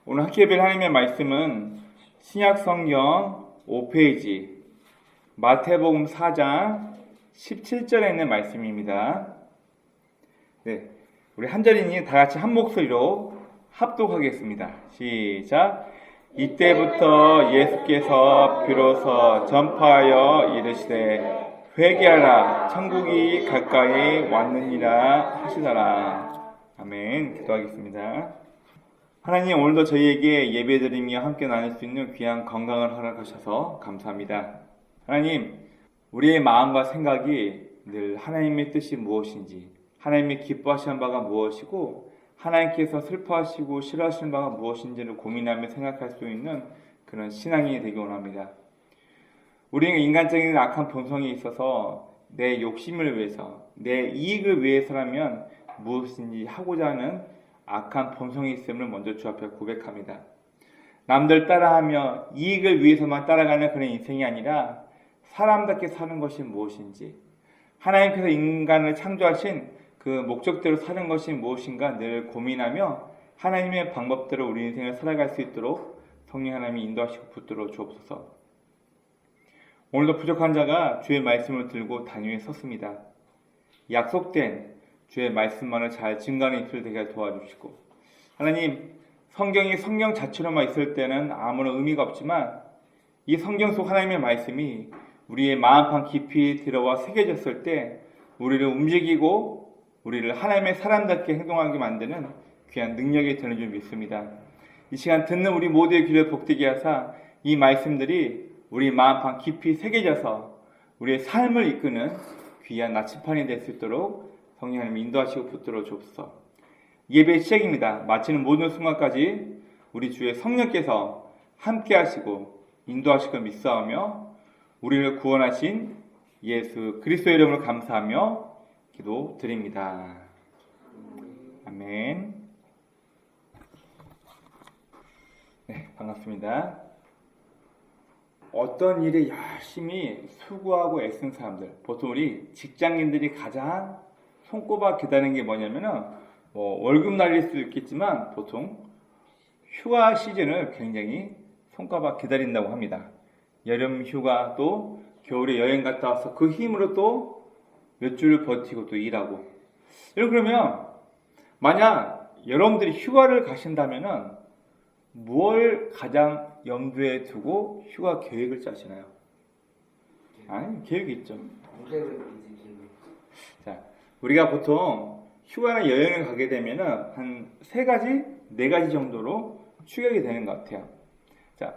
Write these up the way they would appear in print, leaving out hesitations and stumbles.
오늘 학교별 하나님의 말씀은 신약 성경 5페이지 마태복음 4장 17절에 있는 말씀입니다. 네, 우리 한 절이니 다 같이 한 목소리로 합독하겠습니다. 시작. 이때부터 예수께서 비로소 전파하여 이르시되 회개하라 천국이 가까이 왔느니라 하시더라. 아멘. 기도하겠습니다. 하나님, 오늘도 저희에게 예배드리며 함께 나눌 수 있는 귀한 건강을 허락하셔서 감사합니다. 하나님, 우리의 마음과 생각이 늘 하나님의 뜻이 무엇인지, 하나님이 기뻐하시는 바가 무엇이고 하나님께서 슬퍼하시고 싫어하시는 바가 무엇인지를 고민하며 생각할 수 있는 그런 신앙이 되기 원합니다. 우리는 인간적인 악한 본성이 있어서 내 욕심을 위해서, 내 이익을 위해서라면 무엇인지 하고자 하는 악한 본성이 있음을 먼저 주 앞에 고백합니다. 남들 따라하며 이익을 위해서만 따라가는 그런 인생이 아니라 사람답게 사는 것이 무엇인지, 하나님께서 인간을 창조하신 그 목적대로 사는 것이 무엇인가 늘 고민하며 하나님의 방법대로 우리 인생을 살아갈 수 있도록 성령 하나님이 인도하시고 붙들어 주옵소서. 오늘도 부족한 자가 주의 말씀을 들고 단위에 섰습니다. 약속된 주의 말씀만을 잘 증거하는 입술 되게 도와주시고, 하나님, 성경이 성경 자체로만 있을 때는 아무런 의미가 없지만 이 성경 속 하나님의 말씀이 우리의 마음판 깊이 들어와 새겨졌을 때 우리를 움직이고 우리를 하나님의 사람답게 행동하게 만드는 귀한 능력이 되는 줄 믿습니다. 이 시간 듣는 우리 모두의 귀를 복되게 하사 이 말씀들이 우리 마음판 깊이 새겨져서 우리의 삶을 이끄는 귀한 나침판이 될 수 있도록 성령 하나님 인도하시고 붙들어 주옵소서. 예배 시작입니다. 마치는 모든 순간까지 우리 주의 성령께서 함께 하시고 인도하시고 믿사오며 우리를 구원하신 예수 그리스도의 이름으로 감사하며 기도드립니다. 아멘. 네, 반갑습니다. 어떤 일에 열심히 수고하고 애쓴 사람들, 보통 우리 직장인들이 가장 손꼽아 기다리는 게 뭐냐면은 월급 날릴 수도 있겠지만 보통 휴가 시즌을 굉장히 손꼽아 기다린다고 합니다. 여름 휴가 또 겨울에 여행 갔다 와서 그 힘으로 또 몇 주를 버티고 또 일하고. 그러면 만약 여러분들이 휴가를 가신다면은 뭘 가장 염두에 두고 휴가 계획을 짜시나요? 아니, 계획이 있죠. 자, 우리가 보통 휴가나 여행을 가게 되면은 한 3가지, 4가지 정도로 추격이 되는 것 같아요. 자,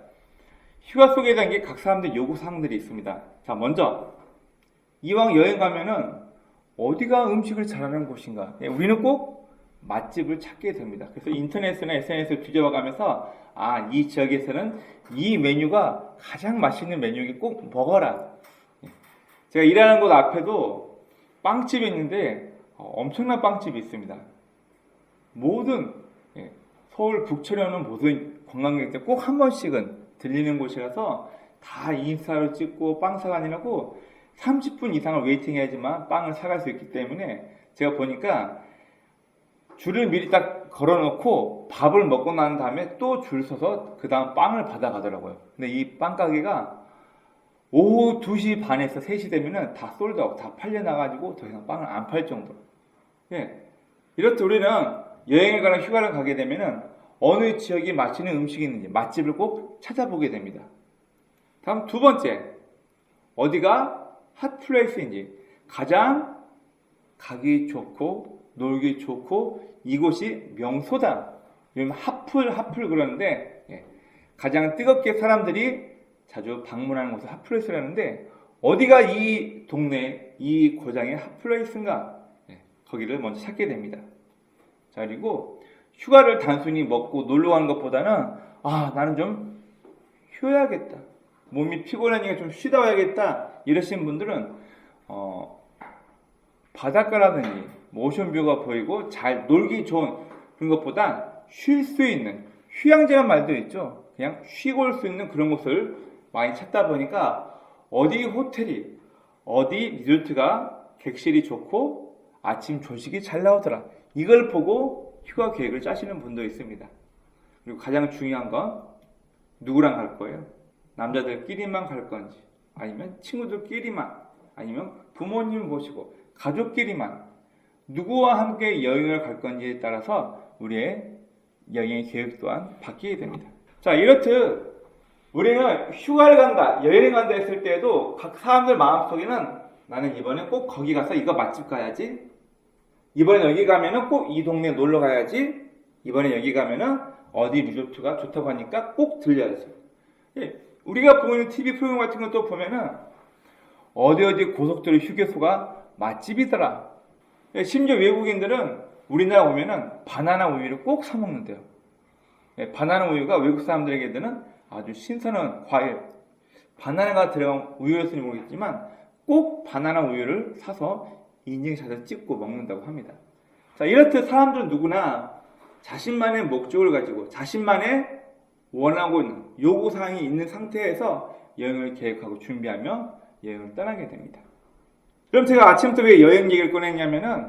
휴가 속에 담긴 각 사람들 요구사항들이 있습니다. 자, 먼저 이왕 여행 가면은 어디가 음식을 잘하는 곳인가? 우리는 꼭 맛집을 찾게 됩니다. 그래서 인터넷이나 SNS를 뒤져가면서 이 지역에서는 이 메뉴가 가장 맛있는 메뉴기 꼭 먹어라. 제가 일하는 곳 앞에도 빵집이 있는데 엄청난 빵집이 있습니다. 모든 서울 북촌에 오는 모든 관광객들 꼭 한 번씩은 들리는 곳이라서 다 인스타로 찍고 빵 사가느라고 30분 이상을 웨이팅해야지만 빵을 사갈 수 있기 때문에 제가 보니까 줄을 미리 딱 걸어놓고 밥을 먹고 난 다음에 또 줄 서서 그 다음 빵을 받아가더라고요. 근데 이 빵 가게가 오후 2시 반에서 3시 되면은 다 솔드아웃, 다 팔려나가지고 더 이상 빵을 안 팔 정도로. 이렇듯 우리는 여행을 가나 휴가를 가게 되면은 어느 지역에 맛있는 음식이 있는지 맛집을 꼭 찾아보게 됩니다. 다음 2번째, 어디가 핫플레이스인지, 가장 가기 좋고 놀기 좋고 이곳이 명소다. 이러면 핫플 그러는데 가장 뜨겁게 사람들이 자주 방문하는 곳을 핫플레이스라는데 어디가 이 동네, 이 고장의 핫플레이스인가? 거기를 먼저 찾게 됩니다. 자, 그리고 휴가를 단순히 먹고 놀러 가는 것보다는 나는 좀 쉬어야겠다. 몸이 피곤하니까 좀 쉬다 와야겠다. 이러신 분들은 바닷가라든지 오션뷰가 보이고 잘 놀기 좋은 그런 것보다 쉴 수 있는 휴양지란 말도 있죠. 그냥 쉬고 올 수 있는 그런 곳을 많이 찾다 보니까 어디 호텔이, 어디 리조트가 객실이 좋고 아침 조식이 잘 나오더라. 이걸 보고 휴가 계획을 짜시는 분도 있습니다. 그리고 가장 중요한 건 누구랑 갈 거예요? 남자들끼리만 갈 건지, 아니면 친구들끼리만, 아니면 부모님 모시고 가족끼리만 누구와 함께 여행을 갈 건지에 따라서 우리의 여행 계획 또한 바뀌게 됩니다. 자, 이렇듯 우리는 휴가를 간다, 여행을 간다 했을 때에도 각 사람들 마음속에는 나는 이번에 꼭 거기 가서 이거 맛집 가야지, 이번에 여기 가면은 꼭 이 동네 놀러 가야지, 이번에 여기 가면은 어디 리조트가 좋다고 하니까 꼭 들려야지. 우리가 보는 TV 프로그램 같은 것도 보면은 어디 고속도로 휴게소가 맛집이더라. 심지어 외국인들은 우리나라 오면은 바나나 우유를 꼭 사 먹는데요. 바나나 우유가 외국 사람들에게는 아주 신선한 과일, 바나나가 들어간 우유였으니 모르겠지만 꼭 바나나 우유를 사서 인증샷을 찍고 먹는다고 합니다. 자, 이렇듯 사람들은 누구나 자신만의 목적을 가지고 자신만의 원하고 있는 요구사항이 있는 상태에서 여행을 계획하고 준비하며 여행을 떠나게 됩니다. 그럼 제가 아침부터 왜 여행 얘기를 꺼냈냐면은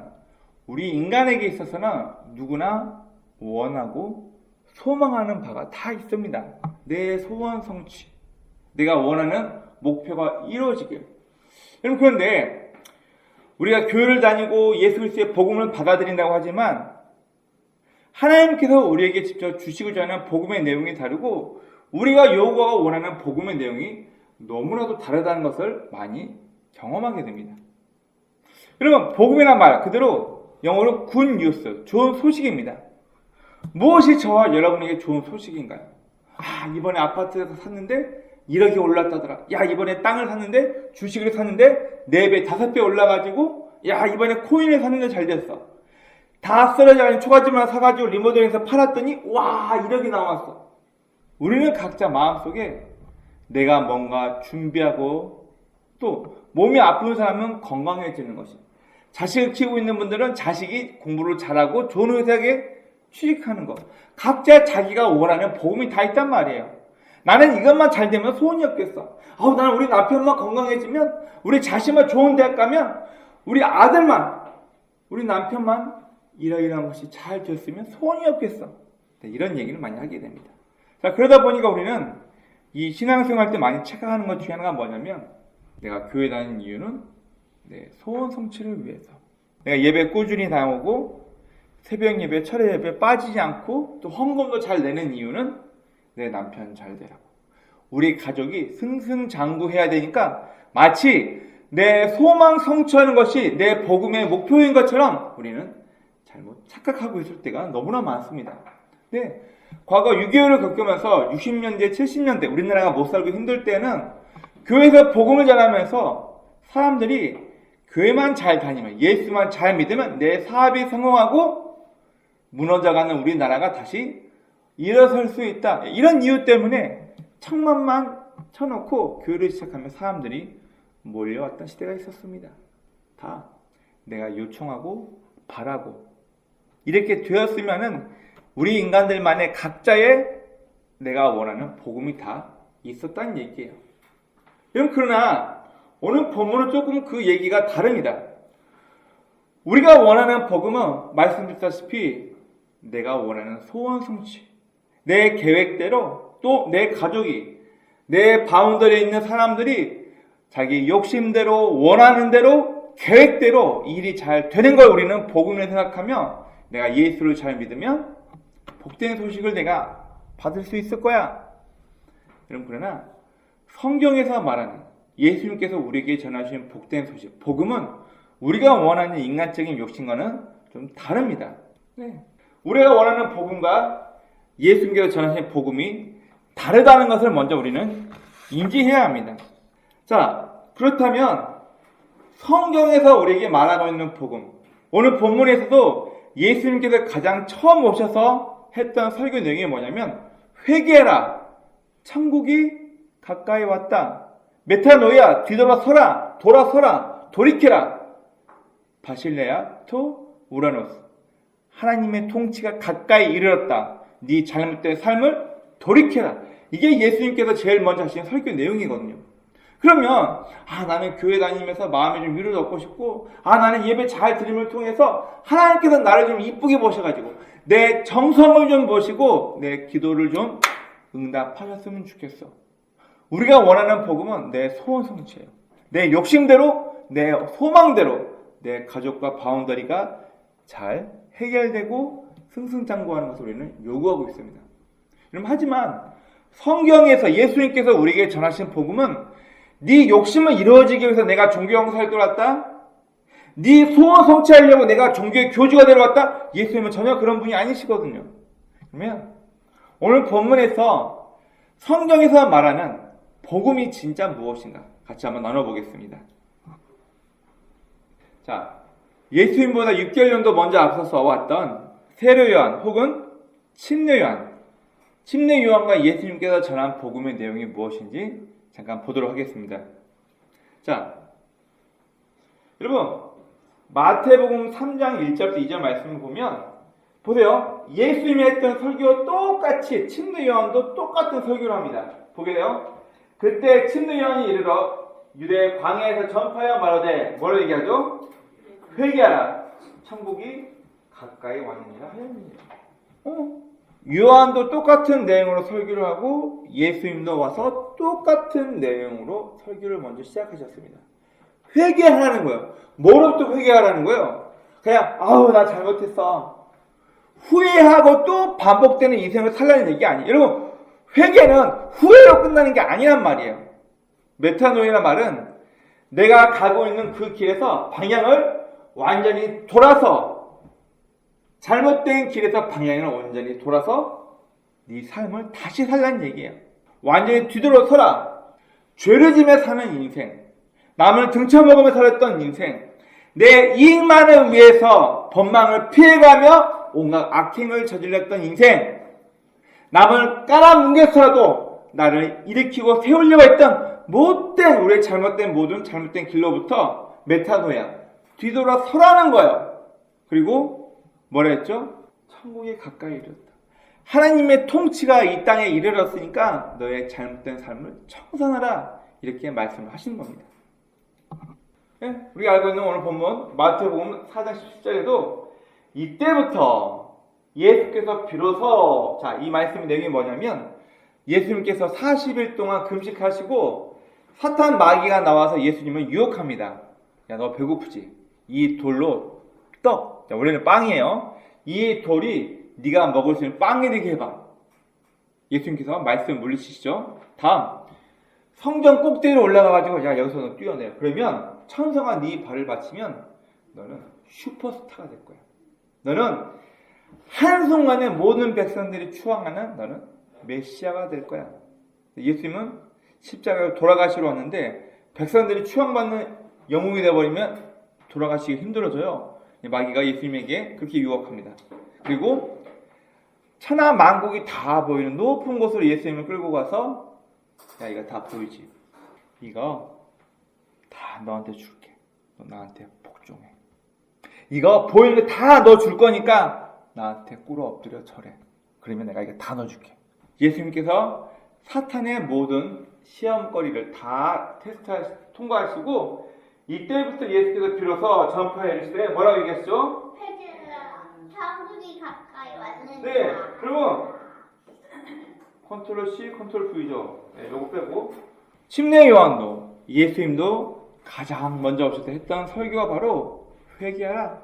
우리 인간에게 있어서는 누구나 원하고 소망하는 바가 다 있습니다. 내 소원 성취, 내가 원하는 목표가 이루어지길. 여러분, 그런데 우리가 교회를 다니고 예수 그리스도의 복음을 받아들인다고 하지만 하나님께서 우리에게 직접 주시고자 하는 복음의 내용이 다르고 우리가 요구하고 원하는 복음의 내용이 너무나도 다르다는 것을 많이 경험하게 됩니다. 여러분, 복음이란 말 그대로 영어로 good news, 좋은 소식입니다. 무엇이 저와 여러분에게 좋은 소식인가요? 이번에 아파트에서 샀는데 이렇게 올랐다더라. 야, 이번에 땅을 샀는데 주식을 샀는데 4배, 5배 올라가지고 야, 이번에 코인을 샀는데 잘 됐어. 다 쓰러져가지고 초가집만 사가지고 리모델링해서 팔았더니 와, 이렇게 나왔어. 우리는 각자 마음속에 내가 뭔가 준비하고 또 몸이 아픈 사람은 건강해지는 것이, 자식을 키우고 있는 분들은 자식이 공부를 잘하고 좋은 회사에 취직하는 것, 각자 자기가 원하는 복음이 다 있단 말이에요. 나는 이것만 잘 되면 소원이 없겠어. 나는 우리 남편만 건강해지면, 우리 자식만 좋은 대학 가면, 우리 아들만, 우리 남편만 이러이러한 것이 잘 됐으면 소원이 없겠어. 이런 얘기를 많이 하게 됩니다. 자, 그러다 보니까 우리는 이 신앙생활 때 많이 착각하는 것 중에 하나가 뭐냐면, 내가 교회 다니는 이유는 내 소원 성취를 위해서, 내가 예배 꾸준히 나오고 새벽 예배, 철회 예배 빠지지 않고 또 헌금도 잘 내는 이유는 내 남편 잘 되라고, 우리 가족이 승승장구해야 되니까 마치 내 소망 성취하는 것이 내 복음의 목표인 것처럼 우리는 잘못 착각하고 있을 때가 너무나 많습니다. 네, 과거 6.25를 겪으면서 60년대, 70년대 우리나라가 못 살고 힘들 때는 교회에서 복음을 전하면서 사람들이 교회만 잘 다니면, 예수만 잘 믿으면 내 사업이 성공하고 무너져가는 우리나라가 다시 일어설 수 있다. 이런 이유 때문에 천만만 쳐놓고 교회를 시작하면 사람들이 몰려왔던 시대가 있었습니다. 다 내가 요청하고 바라고 이렇게 되었으면은 우리 인간들만의 각자의 내가 원하는 복음이 다 있었다는 얘기예요. 여러분, 그러나 오늘 본문은 조금 그 얘기가 다릅니다. 우리가 원하는 복음은 말씀드렸다시피 내가 원하는 소원 성취, 내 계획대로, 또 내 가족이, 내 바운더리에 있는 사람들이 자기 욕심대로, 원하는 대로, 계획대로 일이 잘 되는 걸 우리는 복음을 생각하며 내가 예수를 잘 믿으면 복된 소식을 내가 받을 수 있을 거야. 여러분, 그러나 성경에서 말하는 예수님께서 우리에게 전하신 복된 소식, 복음은 우리가 원하는 인간적인 욕심과는 좀 다릅니다. 네. 우리가 원하는 복음과 예수님께서 전하신 복음이 다르다는 것을 먼저 우리는 인지해야 합니다. 자, 그렇다면 성경에서 우리에게 말하고 있는 복음, 오늘 본문에서도 예수님께서 가장 처음 오셔서 했던 설교 내용이 뭐냐면 회개해라, 천국이 가까이 왔다, 메타노이아, 뒤돌아서라, 돌아서라, 돌이켜라, 바실레아 토 우라노스, 하나님의 통치가 가까이 이르렀다, 네 잘못된 삶을 돌이켜라. 이게 예수님께서 제일 먼저 하신 설교 내용이거든요. 그러면 나는 교회 다니면서 마음에 좀 위로를 얻고 싶고, 나는 예배 잘 드림을 통해서 하나님께서 나를 좀 이쁘게 보셔가지고 내 정성을 좀 보시고 내 기도를 좀 응답하셨으면 좋겠어. 우리가 원하는 복음은 내 소원 성취예요. 내 욕심대로, 내 소망대로 내 가족과 바운더리가 잘 해결되고 승승장구하는 것을 우리는 요구하고 있습니다. 하지만 성경에서 예수님께서 우리에게 전하신 복음은 네 욕심을 이루어지기 위해서 내가 종교 강사를 들어왔다? 네 소원 성취하려고 내가 종교의 교주가 되어왔다? 예수님은 전혀 그런 분이 아니시거든요. 그러면 오늘 본문에서 성경에서 말하는 복음이 진짜 무엇인가 같이 한번 나눠보겠습니다. 자, 예수님보다 6개월 정도 먼저 앞서서 왔던 세례 요한 혹은 침례 요한, 침례 요한과 예수님께서 전한 복음의 내용이 무엇인지 잠깐 보도록 하겠습니다. 자, 여러분 마태복음 3장 1절부터 2절 말씀을 보면 보세요. 예수님이 했던 설교와 똑같이 침례 요한도 똑같은 설교를 합니다. 보게 돼요. 그때 침례 요한이 이르러 유대 광야에서 전파하여 말하되 뭐를 얘기하죠? 회개하라. 천국이 가까이 왔느니라 하였느니라. 요한도 똑같은 내용으로 설교를 하고 예수님도 와서 똑같은 내용으로 설교를 먼저 시작하셨습니다. 회개하라는 거예요. 뭐로부터 회개하라는 거예요? 그냥 아우 나 잘못했어. 후회하고 또 반복되는 인생을 살라는 얘기 아니에요. 여러분 회개는 후회로 끝나는 게 아니란 말이에요. 메타노이라는 말은 내가 가고 있는 그 길에서 방향을 완전히 돌아서 잘못된 길에서 방향을 완전히 돌아서 네 삶을 다시 살라는 얘기예요. 완전히 뒤돌아서라. 죄를 지며 사는 인생, 남을 등쳐먹으며 살았던 인생, 내 이익만을 위해서 법망을 피해가며 온갖 악행을 저질렀던 인생, 남을 깔아뭉개서라도 나를 일으키고 세우려고 했던 못된 우리의 잘못된 모든 잘못된 길로부터 메타노야 뒤돌아서라는 거예요. 그리고 뭐라 했죠? 천국이 가까이 이르렀다. 하나님의 통치가 이 땅에 이르렀으니까 너의 잘못된 삶을 청산하라. 이렇게 말씀을 하시는 겁니다. 네? 우리가 알고 있는 오늘 본문 마태복음 4장 17절에도 이때부터 예수께서 비로소 이 말씀의 내용이 뭐냐면 예수님께서 40일 동안 금식하시고 사탄 마귀가 나와서 예수님을 유혹합니다. 야, 너 배고프지? 이 돌로 떡, 원래는 빵이에요. 이 돌이 네가 먹을 수 있는 빵이 되게 해봐. 예수님께서 말씀을 물리치시죠. 다음 성전 꼭대기로 올라가가지고 야 여기서 너 뛰어내. 그러면 천사가 네 발을 받치면 너는 슈퍼스타가 될 거야. 너는 한순간에 모든 백성들이 추앙하는 너는 메시아가 될 거야. 예수님은 십자가로 돌아가시러 왔는데 백성들이 추앙받는 영웅이 되어버리면 돌아가시기 힘들어져요. 마귀가 예수님에게 그렇게 유혹합니다. 그리고 천하 만국이 다 보이는 높은 곳으로 예수님을 끌고 가서 야 이거 다 보이지? 이거 다 너한테 줄게. 너 나한테 복종해. 이거 보이는 거 다 너 줄 거니까 나한테 꿇어 엎드려 절해. 그러면 내가 이거 다 넣어줄게. 예수님께서 사탄의 모든 시험거리를 다 통과하시고 이때부터 예수께서 비로소 전파해 이르시되 뭐라고 얘기했죠? 회개하라. 천국이 가까이 왔느니라. 네, 그리고 컨트롤 C, 컨트롤 V죠. 네, 요거 빼고 침례 요한도 예수님도 가장 먼저 오셔서 했던 설교가 바로 회개하라,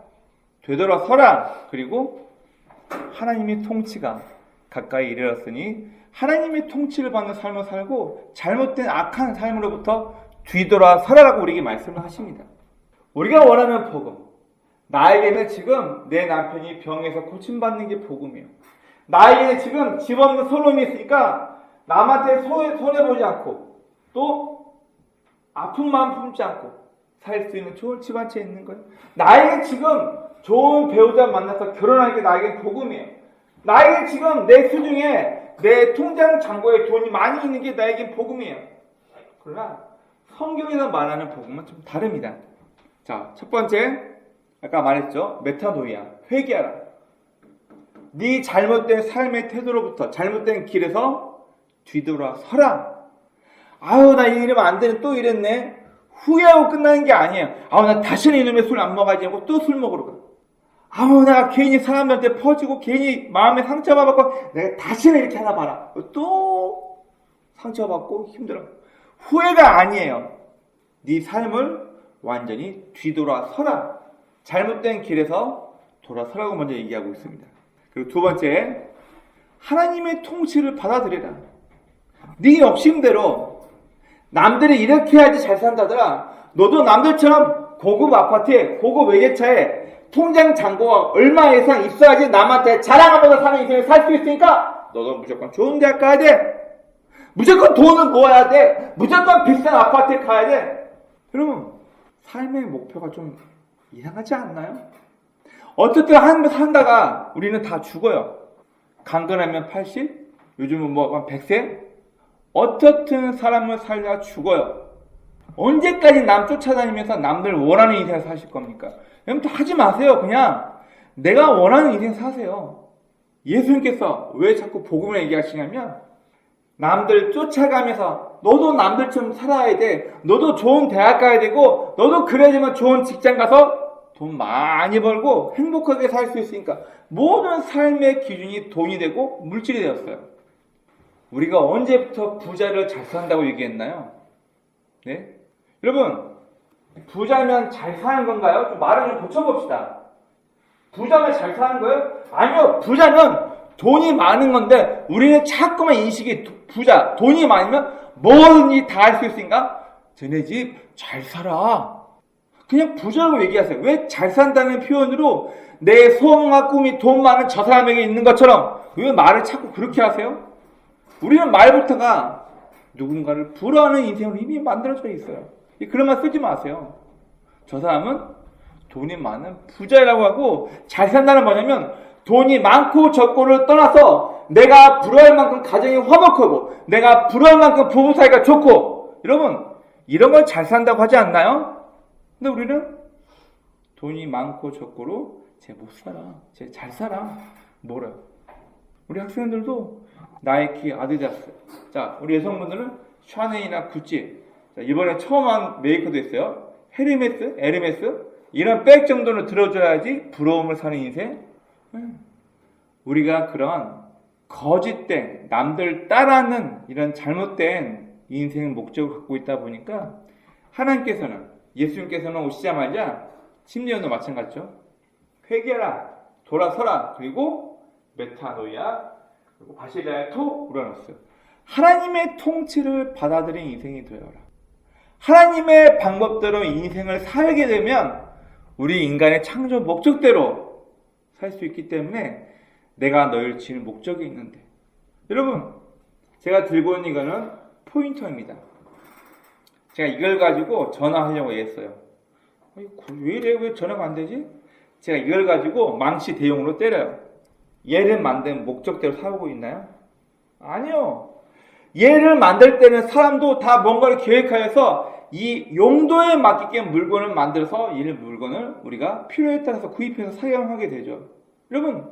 되돌아서라, 그리고 하나님의 통치가 가까이 이르렀으니 하나님의 통치를 받는 삶을 살고 잘못된 악한 삶으로부터 뒤돌아서라라고 우리에게 말씀을 하십니다. 우리가 원하는 복음, 나에게는 지금 내 남편이 병에서 고침받는 게 복음이에요. 나에게는 지금 집 없는 솔롬이 있으니까 남한테 손해보지 않고 또 아픈 마음 품지 않고 살 수 있는 좋은 집 한 채 있는 거예요. 나에게 지금 좋은 배우자 만나서 결혼하는 게 나에게 복음이에요. 나에게 지금 내 수중에 내 통장 잔고에 돈이 많이 있는 게 나에게 복음이에요. 그러나 성경에서 말하는 복음은 좀 다릅니다. 자, 첫 번째 아까 말했죠. 메타노이아, 회개하라. 네 잘못된 삶의 태도로부터 잘못된 길에서 뒤돌아서라. 아유 나 이러면 안 되는 또 이랬네. 후회하고 끝나는 게 아니에요. 아우 나 다시는 이놈의 술 안 먹어야지 하고 또 술 먹으러 가. 내가 괜히 사람들한테 퍼지고 괜히 마음에 상처받고 내가 다시는 이렇게 하나 봐라. 또 상처받고 힘들어. 후회가 아니에요. 네 삶을 완전히 뒤돌아서라. 잘못된 길에서 돌아서라고 먼저 얘기하고 있습니다. 그리고 두 번째, 하나님의 통치를 받아들여라. 네 욕심대로 남들이 이렇게 해야지 잘 산다더라. 너도 남들처럼 고급 아파트에 고급 외제차에 통장 잔고가 얼마 이상 있어야지 남한테 자랑하면서 사는 인생을 살 수 있으니까 너도 무조건 좋은 대학 가야 돼. 무조건 돈을 모아야 돼. 무조건 비싼 아파트에 가야 돼. 여러분, 삶의 목표가 좀 이상하지 않나요? 어쨌든 한 산다가 우리는 다 죽어요. 강건하면 80, 요즘은 뭐 100세? 어떻든 사람을 살다가 죽어요. 언제까지 남 쫓아다니면서 남들 원하는 인생을 사실 겁니까? 여러분 하지 마세요. 그냥 내가 원하는 인생 사세요. 예수님께서 왜 자꾸 복음을 얘기하시냐면 남들 쫓아가면서 너도 남들처럼 살아야 돼. 너도 좋은 대학 가야 되고 너도 그래야지만 좋은 직장 가서 돈 많이 벌고 행복하게 살 수 있으니까 모든 삶의 기준이 돈이 되고 물질이 되었어요. 우리가 언제부터 부자를 잘 산다고 얘기했나요? 네? 여러분, 부자면 잘 사는 건가요? 좀 말을 좀 고쳐봅시다. 부자면 잘 사는 거예요? 아니요. 부자는 돈이 많은 건데 우리는 자꾸만 인식이 부자, 돈이 많으면 뭐든지 다 할 수 있으니까 쟤네 집 잘 살아. 그냥 부자라고 얘기하세요. 왜 잘 산다는 표현으로 내 소망과 꿈이 돈 많은 저 사람에게 있는 것처럼 왜 말을 자꾸 그렇게 하세요? 우리는 말부터가 누군가를 부러워하는 인생으로 이미 만들어져 있어요. 그런 말 쓰지 마세요. 저 사람은 돈이 많은 부자라고 하고 잘 산다는 뭐냐면 돈이 많고 적고를 떠나서 내가 부러워할 만큼 가정이 화목하고 내가 부러워할 만큼 부부 사이가 좋고 여러분 이런 걸 잘 산다고 하지 않나요? 근데 우리는 돈이 많고 적고로 쟤 못 살아. 쟤 잘 살아. 뭐래요? 우리 학생들도 나이키, 아디다스. 자, 우리 여성분들은 샤넬이나 구찌. 자, 이번에 처음 한 메이커도 있어요. 에르메스. 이런 백 정도는 들어줘야지 부러움을 사는 인생. 우리가 그런 거짓된 남들 따라하는 이런 잘못된 인생 목적을 갖고 있다 보니까 하나님께서는 예수님께서는 오시자마자 심리언도 마찬가지죠. 회개라, 돌아서라, 그리고 메타노이아, 그리고 바실레아토 우라노스. 하나님의 통치를 받아들인 인생이 되어라. 하나님의 방법대로 인생을 살게 되면 우리 인간의 창조 목적대로 살 수 있기 때문에 내가 너희를 지은 목적이 있는데 여러분 제가 들고 온 이거는 포인터입니다. 제가 이걸 가지고 전화하려고 했어요. 왜 이래? 왜 전화가 안 되지? 제가 이걸 가지고 망치 대용으로 때려요. 얘를 만든 목적대로 살고 있나요? 아니요. 얘를 만들 때는 사람도 다 뭔가를 계획하여서 이 용도에 맞게 물건을 만들어서 이 물건을 우리가 필요에 따라서 구입해서 사용하게 되죠. 여러분,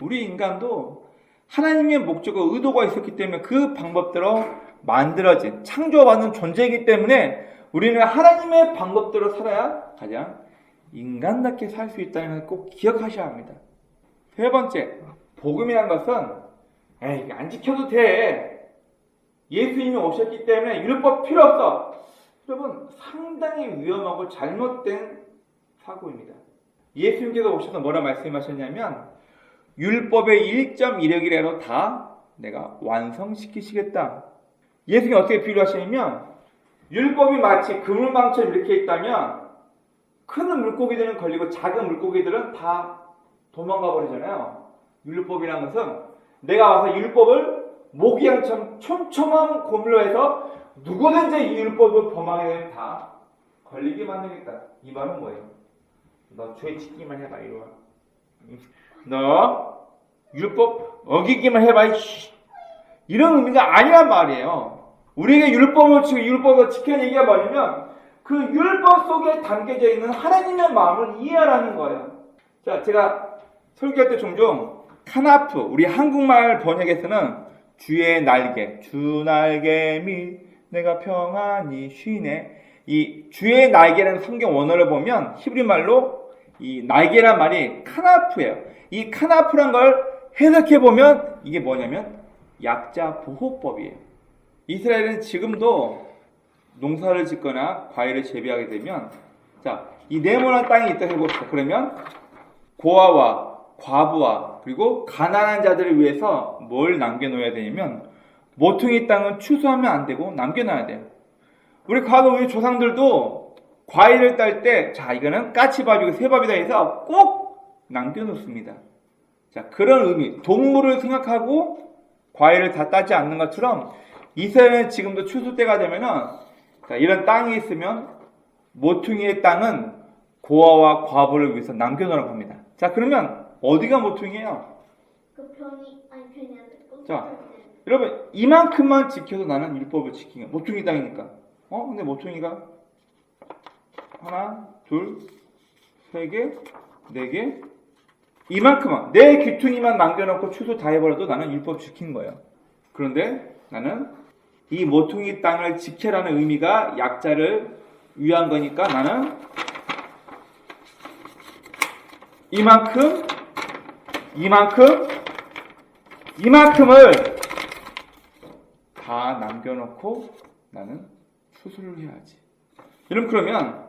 우리 인간도 하나님의 목적과 의도가 있었기 때문에 그 방법대로 만들어진 창조받은 존재이기 때문에 우리는 하나님의 방법대로 살아야 가장 인간답게 살 수 있다는 걸 꼭 기억하셔야 합니다. 세 번째, 복음이란 것은 안 지켜도 돼. 예수님이 오셨기 때문에 율법 필요 없어. 여러분, 상당히 위험하고 잘못된 사고입니다. 예수님께서 오셔서 뭐라 말씀하셨냐면 율법의 1.1획이라도 다 내가 완성시키시겠다. 예수님이 어떻게 비유하시냐면 율법이 마치 그물망처럼 이렇게 있다면 큰 물고기들은 걸리고 작은 물고기들은 다 도망가 버리잖아요. 율법이라는 것은 내가 와서 율법을 모기향처럼 촘촘한 고물로 해서 누구든지 이 율법을 범하게 되면 다 걸리게 만들겠다. 이 말은 뭐예요? 너 죄 짓기만 해봐. 이리 와. 너 율법 어기기만 해봐. 이런 의미가 아니란 말이에요. 우리에게 율법을 지키는 얘기가 뭐냐면 그 율법 속에 담겨져 있는 하나님의 마음을 이해하라는 거예요. 자, 제가 설교할 때 종종 카나프, 우리 한국말 번역에서는 주의 날개, 주 날개 및 내가 평안히 쉬네. 이 주의 날개라는 성경 원어를 보면 히브리 말로 이 날개란 말이 카나프예요. 이 카나프란 걸 해석해 보면 이게 뭐냐면 약자 보호법이에요. 이스라엘은 지금도 농사를 짓거나 과일을 재배하게 되면 자, 이 네모난 땅이 있다 해봅시다. 그러면 고아와 과부와 그리고 가난한 자들을 위해서 뭘 남겨놓아야 되냐면 모퉁이 땅은 추수하면 안 되고 남겨놔야 돼요. 우리 과거 우리 조상들도 과일을 딸 때 자 이거는 까치밥이고 새밥이다 해서 꼭 남겨놓습니다. 자 그런 의미 동물을 생각하고 과일을 다 따지 않는 것처럼 이스라엘은 지금도 추수 때가 되면은 자, 이런 땅이 있으면 모퉁이의 땅은 고아와 과부를 위해서 남겨놓으라고 합니다. 자 그러면 어디가 모퉁이에요? 그 병이 아니 병이 안 됐고. 자, 여러분 이만큼만 지켜도 나는 율법을 지킨 거야. 모퉁이 땅이니까. 근데 모퉁이가 하나, 둘, 세 개, 네 개, 이만큼만 내 귀퉁이만 남겨놓고 추수 다 해버려도 나는 율법 지킨 거예요. 그런데 나는 이 모퉁이 땅을 지켜라는 의미가 약자를 위한 거니까 나는 이만큼을 다 남겨놓고 나는 추수를 해야지. 여러분 그러면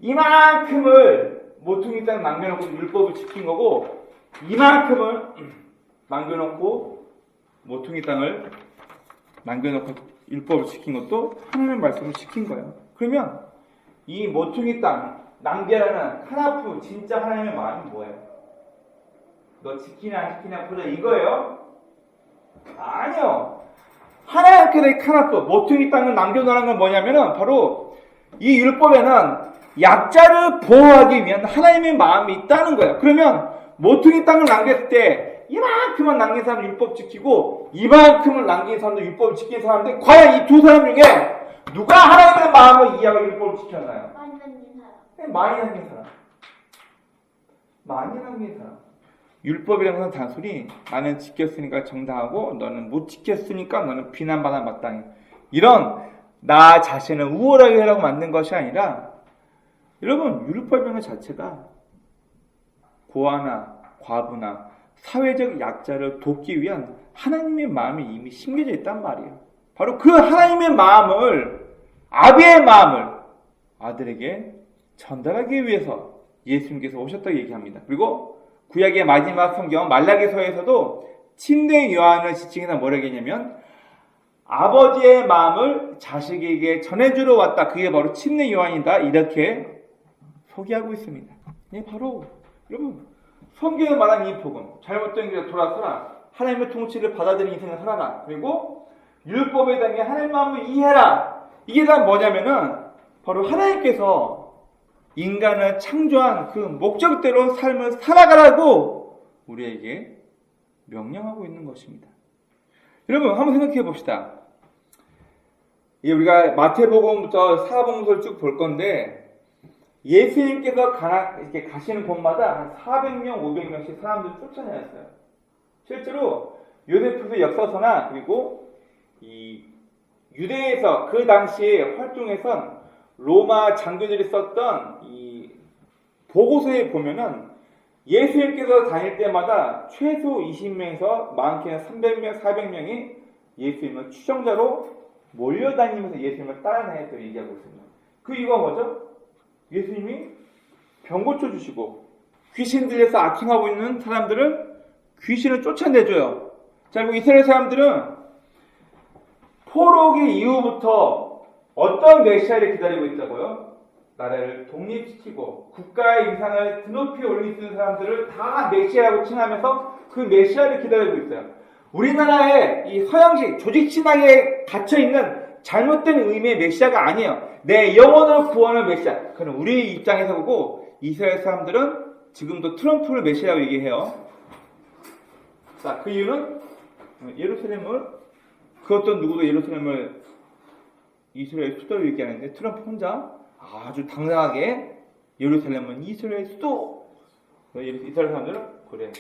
이만큼을 모퉁이 땅 남겨놓고 율법을 지킨 거고 이만큼을 남겨놓고 모퉁이 땅을 남겨놓고 율법을 지킨 것도 하나님의 말씀을 지킨 거예요. 그러면 이 모퉁이 땅 남겨라는 카나프 진짜 하나님의 마음이 뭐예요? 너 지키냐 안 지키냐 보자 이거예요? 아니요. 하나님께서 이 카나프 모퉁이 땅을 남겨놓는 건 뭐냐면은 바로 이 율법에는 약자를 보호하기 위한 하나님의 마음이 있다는 거예요. 그러면 모퉁이 땅을 남겼을 때 이만큼만 남긴 사람 율법 지키고 이만큼을 남긴 사람도 율법을 지킨 사람인데 과연 이 두 사람 중에 누가 하나님의 마음을 이해하고 율법을 지켰나요? 많이 남긴 사람. 많이 남긴 사람. 많이 남긴 사람. 율법이라는 건 단순히 나는 지켰으니까 정당하고 너는 못 지켰으니까 너는 비난받아 마땅해. 이런 나 자신을 우월하게 하려고 만든 것이 아니라 여러분 율법이라는 것 자체가 고아나 과부나 사회적 약자를 돕기 위한 하나님의 마음이 이미 심겨져 있단 말이에요. 바로 그 하나님의 마음을 아비의 마음을 아들에게 전달하기 위해서 예수님께서 오셨다고 얘기합니다. 그리고 구약의 마지막 성경 말라기서에서도 침례 요한을 지칭해서 뭐라고 했냐면 아버지의 마음을 자식에게 전해주러 왔다. 그게 바로 침례 요한이다. 이렇게 소개하고 있습니다. 네, 바로 여러분 성경에 말한 이 복음 잘못된 길에 돌아서라. 하나님의 통치를 받아들이는 인생을 살아라. 그리고 율법에 대해 하나님의 마음을 이해해라. 이게 다 뭐냐면은 바로 하나님께서 인간을 창조한 그 목적대로 삶을 살아가라고 우리에게 명령하고 있는 것입니다. 여러분 한번 생각해 봅시다. 우리가 마태복음부터 사복음서를 쭉 볼 건데 예수님께서 이렇게 가시는 곳마다 한 400명, 500명씩 사람들 쫓아내었어요. 실제로 요세푸스 역사서나 그리고 이 유대에서 그 당시에 활동해선 로마 장교들이 썼던 이 보고서에 보면은 예수님께서 다닐 때마다 최소 20명에서 많게는 300명, 400명이 예수님을 추종자로 몰려다니면서 예수님을 따라다녔다고 얘기하고 있습니다. 그 이유가 뭐죠? 예수님이 병 고쳐주시고 귀신 들려서 악행하고 있는 사람들은 귀신을 쫓아내줘요. 자, 그리고 이스라엘 사람들은 포로기 이후부터 어떤 메시아를 기다리고 있다고요? 나라를 독립시키고 국가의 위상을 드높이 올릴 수 있는 사람들을 다 메시아라고 칭하면서 그 메시아를 기다리고 있어요. 우리나라의 이 서양식 조직신앙에 갇혀있는 잘못된 의미의 메시아가 아니에요. 내 영혼을 구원할 메시아. 그럼 우리 입장에서 보고 이스라엘 사람들은 지금도 트럼프를 메시아라고 얘기해요. 자, 그 이유는 예루살렘을 그 어떤 누구도 예루살렘을 이스라엘 수도로 얘기하는데 트럼프 혼자 아주 당당하게 예루살렘은 이스라엘 수도. 이스라엘 사람들은 그래.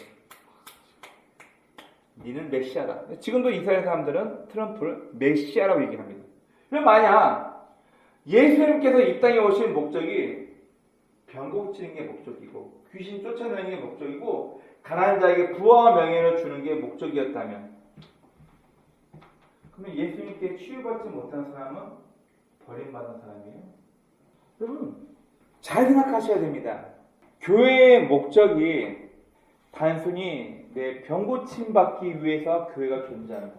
니는 메시아다. 지금도 이스라엘 사람들은 트럼프를 메시아라고 얘기합니다. 그럼 만약 예수님께서 이 땅에 오신 목적이 병 고치는 게 목적이고 귀신 쫓아내는 게 목적이고 가난한 자에게 부와 명예를 주는 게 목적이었다면 그러면 예수님께 치유받지 못한 사람은 버림받은 사람이에요. 여러분 잘 생각하셔야 됩니다. 교회의 목적이 단순히 내 병 고침 받기 위해서 교회가 존재한다.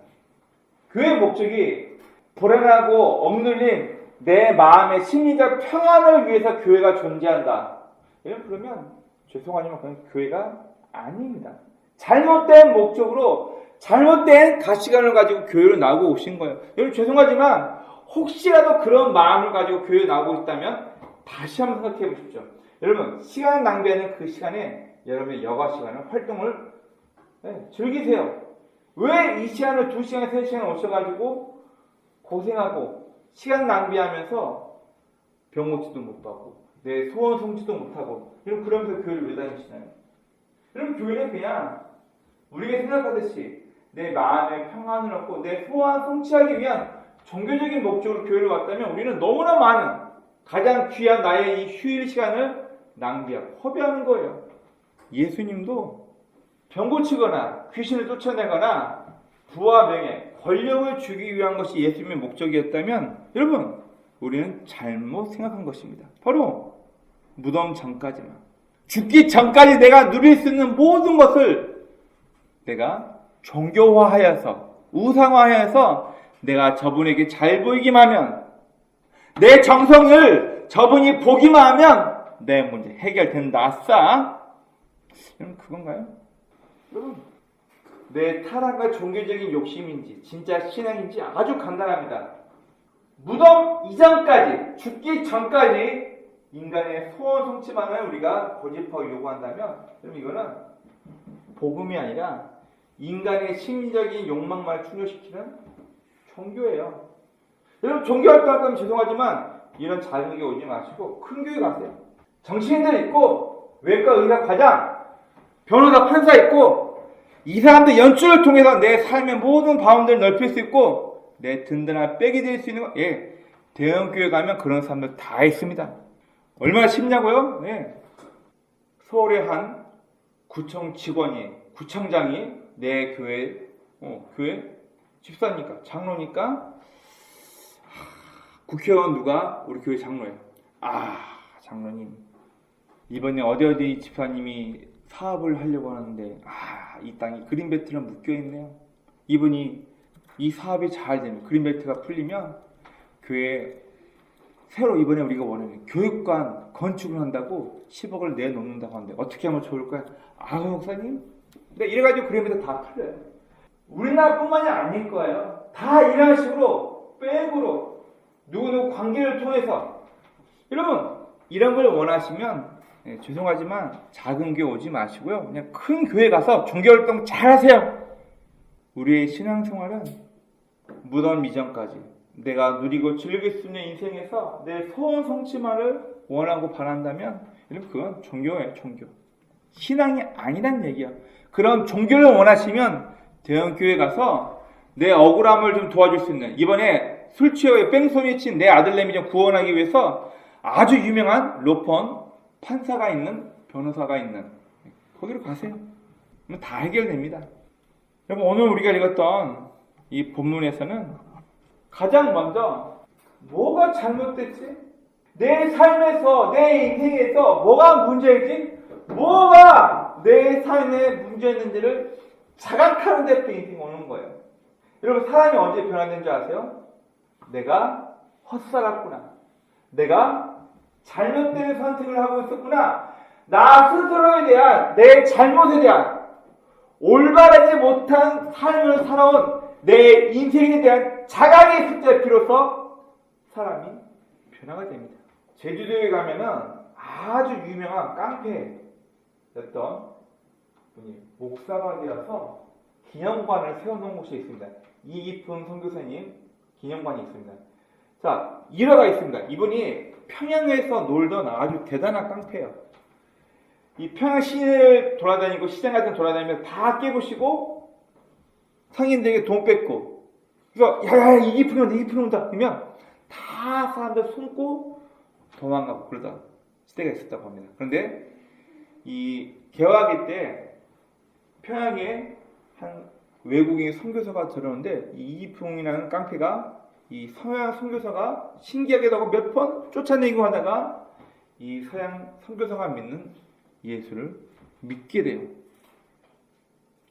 교회의 목적이 불안하고 억눌린 내 마음의 심리적 평안을 위해서 교회가 존재한다. 그러면 죄송하지만 그건 교회가 아닙니다. 잘못된 목적으로 잘못된 가치관을 가지고 교회로 나오고 오신 거예요. 여러분 죄송하지만 혹시라도 그런 마음을 가지고 교회에 나오고 있다면 다시 한번 생각해 보십시오. 여러분 시간 낭비하는 그 시간에 여러분의 여가 시간을 활동을 즐기세요. 왜 이 시간을 2시간, 3시간 오셔가지고 고생하고 시간 낭비하면서 병 고치도 못 받고 내 소원 성취도 못하고 여러분 그러면서 교회를 왜 다니시나요? 여러분 교회는 그냥 우리가 생각하듯이 내 마음의 평안을 얻고 내 소원 성취하기 위한 종교적인 목적으로 교회를 왔다면 우리는 너무나 많은 가장 귀한 나의 이 휴일 시간을 낭비하고 허비하는 거예요. 예수님도 병 고치거나 귀신을 쫓아내거나 부와 명예, 권력을 주기 위한 것이 예수님의 목적이었다면 여러분 우리는 잘못 생각한 것입니다. 바로 무덤 전까지만 죽기 전까지 내가 누릴 수 있는 모든 것을 내가 종교화하여서 우상화하여서 내가 저분에게 잘 보이기만 하면 내 정성을 저분이 보기만 하면 내 문제 해결된다. 아싸. 여러분 그건가요? 여러분 내 타락과 종교적인 욕심인지 진짜 신앙인지 아주 간단합니다. 무덤 이전까지 죽기 전까지 인간의 소원 성취만을 우리가 고집하고 요구한다면 여러분 이거는 복음이 아니라 인간의 심리적인 욕망만을 충족시키는 종교예요. 여러분 종교 활동할 거면 죄송하지만 이런 작은 교회 오지 마시고 큰 교회 가세요. 정치인들 있고 외과 의사 과장 변호사 판사 있고 이 사람들 연출을 통해서 내 삶의 모든 바운드를 넓힐 수 있고 내 든든한 백이 될 수 있는 거. 대형교회 가면 그런 사람들 다 있습니다. 얼마나 쉽냐고요? 서울의 한 구청 직원이 구청장이 내 교회 집사니까 장로니까 국회의원 누가 우리 교회 장로예요. 장로님 이번에 어디 집사님이 사업을 하려고 하는데 이 땅이 그린벨트랑 묶여있네요. 이분이 이 사업이 잘 되면 그린벨트가 풀리면 교회 새로 이번에 우리가 원하는 교육관 건축을 한다고 10억을 내놓는다고 하는데 어떻게 하면 좋을까요? 목사님 이래가지고 그린벨트 다 풀려요. 우리나라뿐만이 아닐 거예요. 다 이런 식으로 백으로 누구누구 관계를 통해서 여러분 이런 걸 원하시면 죄송하지만 작은 교회 오지 마시고요. 그냥 큰 교회 가서 종교활동 잘 하세요. 우리의 신앙생활은 무덤 이전까지 내가 누리고 즐길 수 있는 인생에서 내 소원 성취만을 원하고 바란다면 여러분 그건 종교예요. 종교. 신앙이 아니란 얘기야. 그런 종교를 원하시면 대형교회 가서 내 억울함을 좀 도와줄 수 있는 이번에 술 취해 뺑소니 친 내 아들내미 좀 구원하기 위해서 아주 유명한 로펌 판사가 있는 변호사가 있는 거기로 가세요. 그러면 다 해결됩니다. 여러분 오늘 우리가 읽었던 이 본문에서는 가장 먼저 뭐가 잘못됐지? 내 삶에서 내 인생에서 뭐가 문제일지 뭐가 내 삶에 문제였는지를 자각하는 데부터 인생이 오는 거예요. 여러분 사람이 언제 변화된 줄 아세요? 내가 헛살았구나. 내가 잘못된 선택을 하고 있었구나. 나 스스로에 대한 내 잘못에 대한 올바르지 못한 삶을 살아온 내 인생에 대한 자각이 있을 때 비로소 사람이 변화가 됩니다. 제주도에 가면은 아주 유명한 깡패였던 분이 목사박이라서 기념관을 세워놓은 곳이 있습니다. 이익훈 선교사님 기념관이 있습니다. 자, 일화가 있습니다. 이분이 평양에서 놀던 아주 대단한 깡패예요. 이 평양 시내를 돌아다니고 시장 같은 데 돌아다니면서 다 깨부시고 상인들에게 돈 뺏고 그래서 야야야 이익훈이 온다 그러면 다 사람들 숨고 도망가고 그러다 시대가 있었다고 합니다. 그런데 이 개화기 때 평양에 한 외국인 선교사가 들어오는데 이 이기풍이라는 깡패가 이 서양 선교사가 신기하게도 몇 번 쫓아내고 하다가 이 서양 선교사가 믿는 예수를 믿게 돼요.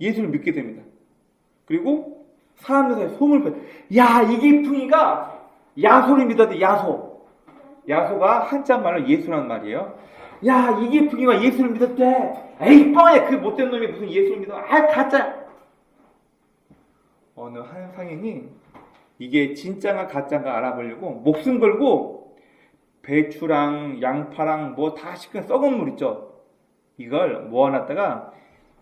예수를 믿게 됩니다. 그리고 사람들 사이에 소문을 퍼요. 야, 이기풍이가 야소를 믿었대. 야소가 한자말로 예수라는 말이에요. 야, 이기풍이가 예수를 믿었대. 에이, 뻥이야. 그 못된 놈이 무슨 예수를 믿어. 아, 가짜. 어느 한 상인이 이게 진짜가 가짜가 알아보려고 목숨 걸고 배추랑 양파랑 뭐 다 시큰 썩은 물 있죠. 이걸 모아놨다가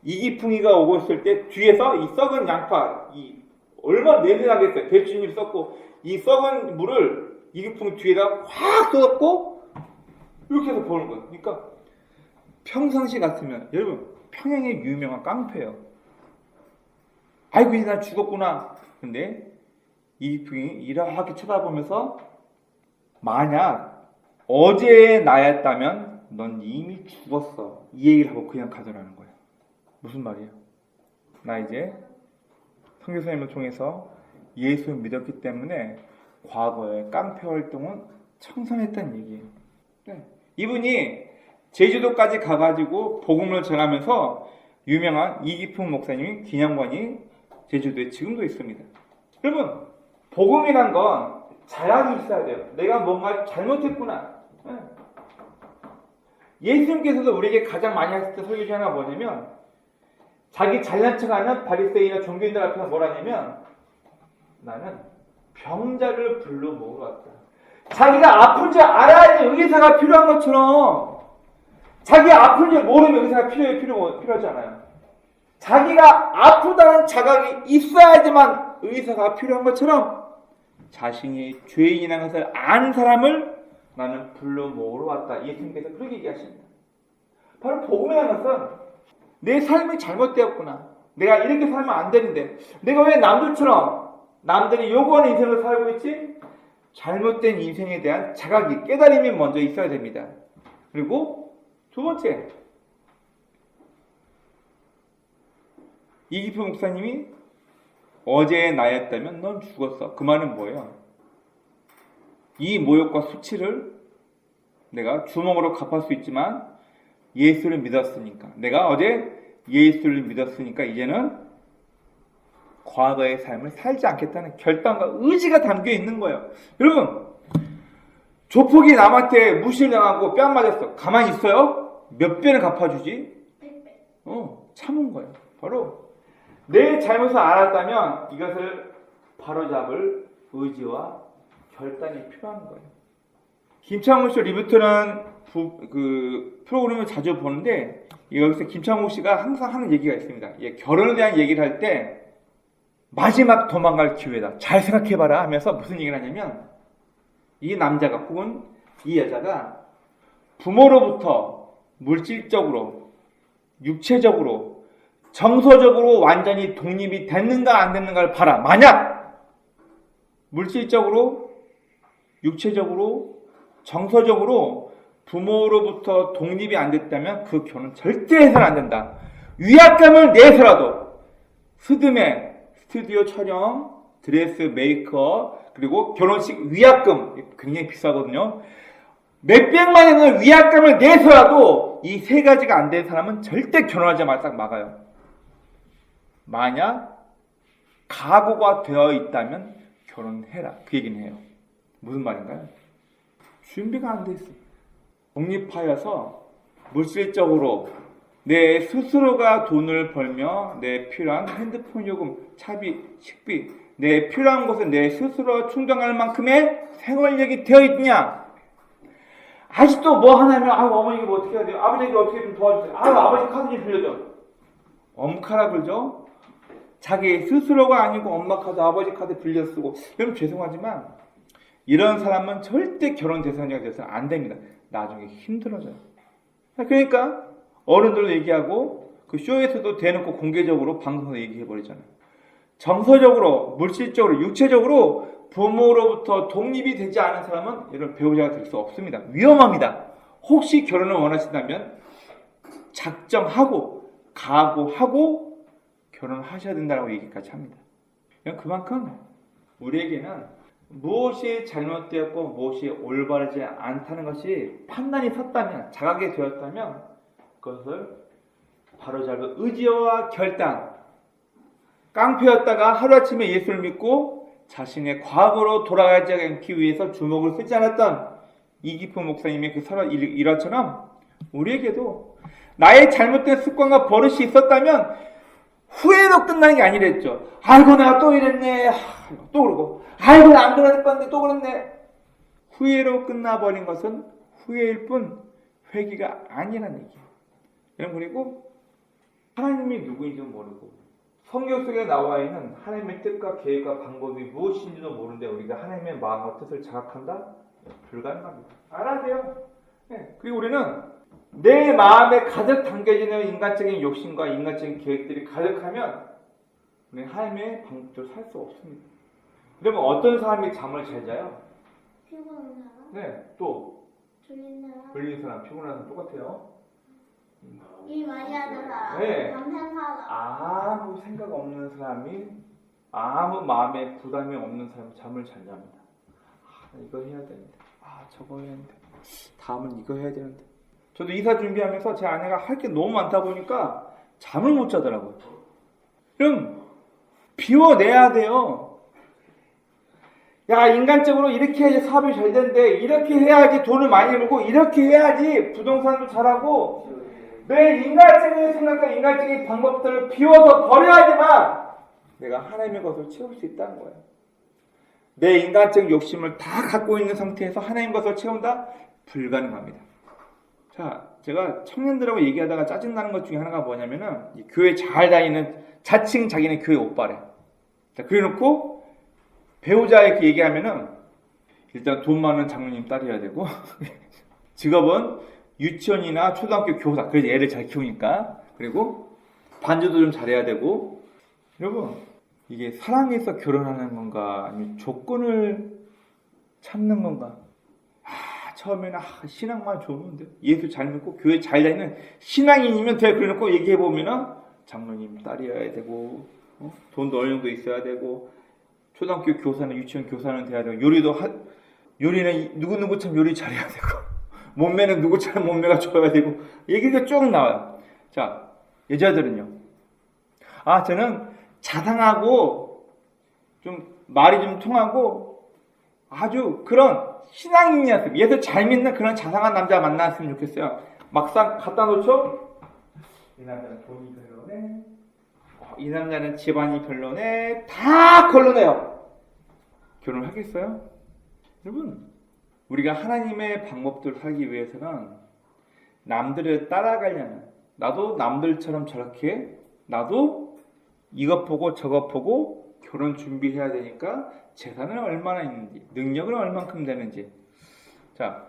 이기풍이가 오고 있을 때 뒤에서 이 썩은 양파, 이 얼마나 냄새나겠어요. 배추잎 썩고 이 썩은 물을 이기풍 뒤에다 확 쏟았고 이렇게 해서 보는 거예요. 그러니까 평상시 같으면 여러분 평양의 유명한 깡패예요. 아이고 이제 나 죽었구나. 근데 이기풍이 이렇게 쳐다보면서 만약 어제의 나였다면 넌 이미 죽었어. 이 얘기를 하고 그냥 가더라는 거예요. 무슨 말이에요? 나 이제 선교사님을 통해서 예수를 믿었기 때문에 과거의 깡패 활동은 청산했다는 얘기예요. 네. 이분이 제주도까지 가가지고 복음을 전하면서 유명한 이기풍 목사님이 기념관이 제주도에 지금도 있습니다. 여러분, 복음이란 건 자랑이 있어야 돼요. 내가 뭔가 잘못했구나. 네. 예수님께서도 우리에게 가장 많이 하실 때 설교 중에 하나가 뭐냐면 자기 잘난 척하는 바리새인이나 종교인들 앞에서 뭐라냐면 나는 병자를 불러 모으러 왔다. 자기가 아픈 줄 알아야지 의사가 필요한 것처럼 자기 아픈 줄 모르면 의사가 필요하지 않아요. 자기가 아프다는 자각이 있어야지만 의사가 필요한 것처럼 자신이 죄인이라는 것을 아는 사람을 나는 불러 모으러 왔다. 예수님께서 그렇게 얘기하십니다. 바로 복음이라는 것은 내 삶이 잘못되었구나. 내가 이렇게 살면 안 되는데 내가 왜 남들처럼 남들이 요구하는 인생을 살고 있지? 잘못된 인생에 대한 자각이 깨달음이 먼저 있어야 됩니다. 그리고 두 번째, 이기풍 목사님이 어제의 나였다면 넌 죽었어. 그 말은 뭐예요? 이 모욕과 수치를 내가 주먹으로 갚을 수 있지만 예수를 믿었으니까, 내가 어제 예수를 믿었으니까 이제는 과거의 삶을 살지 않겠다는 결단과 의지가 담겨 있는 거예요. 여러분, 조폭이 남한테 무실당하고 뺨 맞았어. 가만히 있어요? 몇 배는 갚아주지? 참은 거예요. 바로 내 잘못을 알았다면 이것을 바로잡을 의지와 결단이 필요한 거예요. 김창호 씨 리부트는 프로그램을 자주 보는데 여기서 김창호 씨가 항상 하는 얘기가 있습니다. 결혼에 대한 얘기를 할 때 마지막 도망갈 기회다. 잘 생각해봐라 하면서 무슨 얘기를 하냐면 이 남자가 혹은 이 여자가 부모로부터 물질적으로, 육체적으로, 정서적으로 완전히 독립이 됐는가 안 됐는가를 봐라. 만약 물질적으로, 육체적으로, 정서적으로 부모로부터 독립이 안 됐다면 그 결혼 절대 해서는 안 된다. 위압감을 내서라도 스드메, 스튜디오 촬영, 드레스, 메이크업, 그리고 결혼식 위약금 굉장히 비싸거든요. 몇백만 원의 위약금을 내서라도 이 세 가지가 안 된 사람은 절대 결혼하지 말딱 막아요. 만약 각오가 되어 있다면 결혼해라. 그 얘기는 해요. 무슨 말인가요? 준비가 안 돼 있어. 독립하여서 물질적으로 내 스스로가 돈을 벌며 내 필요한 핸드폰 요금, 차비, 식비, 내 필요한 곳에 내 스스로 충당할 만큼의 생활력이 되어 있냐? 아직도 뭐 하나면 어머니가 뭐 어떻게 해야 돼요? 아버지가 어떻게 좀 도와주세요. 아버지 카드 좀 빌려줘. 엄카라 그러죠? 자기 스스로가 아니고 엄마 카드, 아버지 카드 빌려 쓰고. 여러분 죄송하지만 이런 사람은 절대 결혼 대상자가 돼서는 안 됩니다. 나중에 힘들어져요. 그러니까 어른들도 얘기하고 그 쇼에서도 대놓고 공개적으로 방송에서 얘기해버리잖아요. 정서적으로, 물질적으로, 육체적으로 부모로부터 독립이 되지 않은 사람은 이런 배우자가 될 수 없습니다. 위험합니다. 혹시 결혼을 원하신다면 작정하고 각오하고 결혼하셔야 된다고 얘기까지 합니다. 그만큼 우리에게는 무엇이 잘못되었고 무엇이 올바르지 않다는 것이 판단이 섰다면, 자각이 되었다면 그것을 바로잡을 의지와 결단, 깡패였다가 하루아침에 예수를 믿고 자신의 과거로 돌아가지 않기 위해서 주먹을 쓰지 않았던 이기품 목사님의 그 일화처럼 우리에게도 나의 잘못된 습관과 버릇이 있었다면 후회로 끝나는 게 아니랬죠. 아이고 내가 또 이랬네, 또 그러고, 아이고 나 안 그럴 건데 또 그랬네. 후회로 끝나버린 것은 후회일 뿐 회개가 아니라는 얘기예요. 여러분, 그리고 하나님이 누구인지 모르고 성경 속에 나와 있는 하나님의 뜻과 계획과 방법이 무엇인지도 모르는데 우리가 하나님의 마음과 뜻을 자각한다? 불가능합니다. 알아야 돼요. 네. 그리고 우리는 내 마음에 가득 담겨지는 인간적인 욕심과 인간적인 계획들이 가득하면 우리는 하나님의 방법대로 살 수 없습니다. 그러면 어떤 사람이 잠을 잘 자요? 피곤한 사람? 네, 또 졸린 사람? 졸린 사람, 피곤한 사람 똑같아요. 일 많이 하는 사람? 네. 밤샌 사람? 아무 생각 없는 사람이, 아무 마음에 부담이 없는 사람이 잠을 잘 잡니다. 이거 해야 되는데, 저거 해야 되는데, 다음은 이거 해야 되는데. 저도 이사 준비하면서 제 아내가 할 게 너무 많다 보니까 잠을 못 자더라고요. 그럼 비워내야 돼요. 야, 인간적으로 이렇게 해야지 사업이 잘 되는데, 이렇게 해야지 돈을 많이 벌고, 이렇게 해야지 부동산도 잘하고, 내 인간적인 생각과 인간적인 방법들을 비워서 버려야지만 내가 하나님의 것을 채울 수 있다는 거예요. 내 인간적 욕심을 다 갖고 있는 상태에서 하나님 것을 채운다? 불가능합니다. 자, 제가 청년들하고 얘기하다가 짜증나는 것 중에 하나가 뭐냐면은, 교회 잘 다니는, 자칭 자기는 교회 오빠래. 자, 그래 놓고, 배우자 이렇게 얘기하면은, 일단 돈 많은 장로님 딸이어야 되고, 직업은 유치원이나 초등학교 교사, 그래서 애를 잘 키우니까, 그리고 반주도 좀 잘해야 되고, 여러분, 이게 사랑해서 결혼하는 건가, 아니면 조건을 찾는 건가? 처음에는 신앙만 좋으면 돼. 예수 잘 믿고 교회 잘 다니는 신앙인이면 돼. 그래 놓고 얘기해 보면은 장로님 딸이어야 되고, 돈도 어느 정도 있어야 되고, 초등학교 교사는 유치원 교사는 돼야 되고, 요리는 누구누구처럼 요리 잘해야 되고, 몸매는 누구처럼 몸매가 좋아야 되고, 얘기가 쭉 나와요. 자, 여자들은요. 저는 자상하고 좀 말이 좀 통하고 아주 그런 신앙인이었으면, 예수 잘 믿는 그런 자상한 남자 만났으면 좋겠어요. 막상 갖다 놓죠? 이 남자는 돈이 별로네, 이 남자는 집안이 별로네, 다 걸러내요. 결혼하겠어요? 여러분, 우리가 하나님의 방법대로 살기 위해서는 남들을 따라가려면, 나도 남들처럼 저렇게, 나도 이것 보고 저것 보고 결혼 준비해야 되니까 재산은 얼마나 있는지, 능력은 얼만큼 되는지. 자,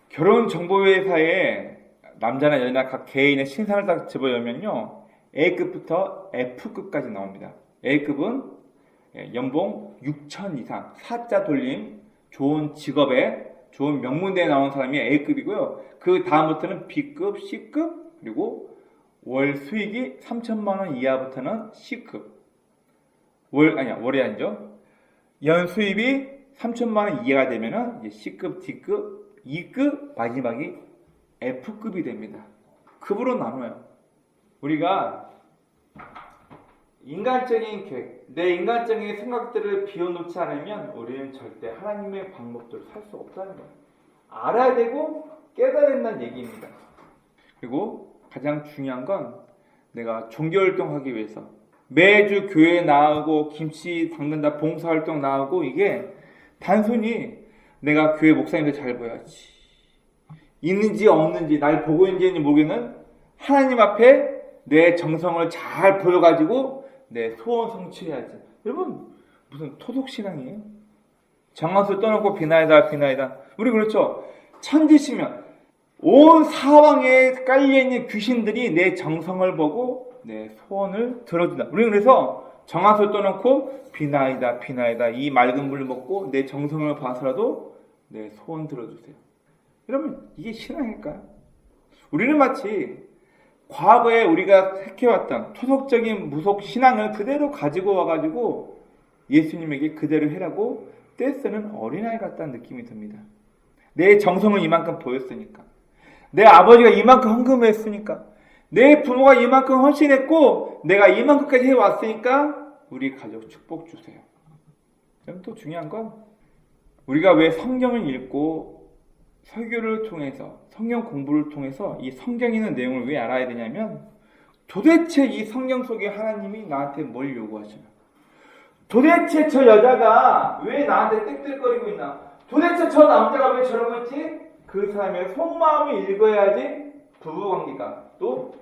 결혼정보회사에 남자나 여자나 각 개인의 신상을 딱 집어넣으면요, A급부터 F급까지 나옵니다. A급은 연봉 6천 이상, 사자 돌림, 좋은 직업에, 좋은 명문대에 나온 사람이 A급이고요. 그 다음부터는 B급, C급, 그리고 월 수익이 3천만 원 이하부터는 C급. 월이 아니죠. 연 수입이 3천만 원 이하가 되면은 이제 C급, D급, E급, 마지막이 F급이 됩니다. 급으로 나눠요. 우리가 인간적인 계획, 내 인간적인 생각들을 비워놓지 않으면 우리는 절대 하나님의 방법대로 살 수 없다는 거예요. 알아야 되고 깨달아야 된다는 얘기입니다. 그리고 가장 중요한 건, 내가 종교활동하기 위해서 매주 교회에 나오고 김치 담근다 봉사활동 나오고, 이게 단순히 내가 교회 목사님들 잘 보여야지, 있는지 없는지 날 보고 있는지 모르겠는 하나님 앞에 내 정성을 잘 보여가지고 내 소원 성취해야지. 여러분, 무슨 토속신앙이에요? 정한수 떠놓고 비나이다. 우리 그렇죠? 천지시면 온 사방에 깔려있는 귀신들이 내 정성을 보고 내 소원을 들어준다. 우리 그래서 정한수 떠놓고 비나이다, 이 맑은 물 먹고 내 정성을 봐서라도 내 소원 들어주세요. 여러분, 이게 신앙일까요? 우리는 마치 과거에 우리가 택해왔던 토속적인 무속 신앙을 그대로 가지고 와가지고 예수님에게 그대로 해라고 떼쓰는 어린아이 같다는 느낌이 듭니다. 내 정성을 이만큼 보였으니까, 내 아버지가 이만큼 헌금했으니까, 내 부모가 이만큼 헌신했고 내가 이만큼까지 해왔으니까 우리 가족 축복 주세요. 그럼 또 중요한 건 우리가 왜 성경을 읽고 설교를 통해서 성경 공부를 통해서 이 성경에 있는 내용을 왜 알아야 되냐면, 도대체 이 성경 속에 하나님이 나한테 뭘 요구하시나, 도대체 저 여자가 왜 나한테 떽떽거리고 있나, 도대체 저 남자가 왜 저러고 있지? 그 사람의 속마음을 읽어야지 부부관계가 또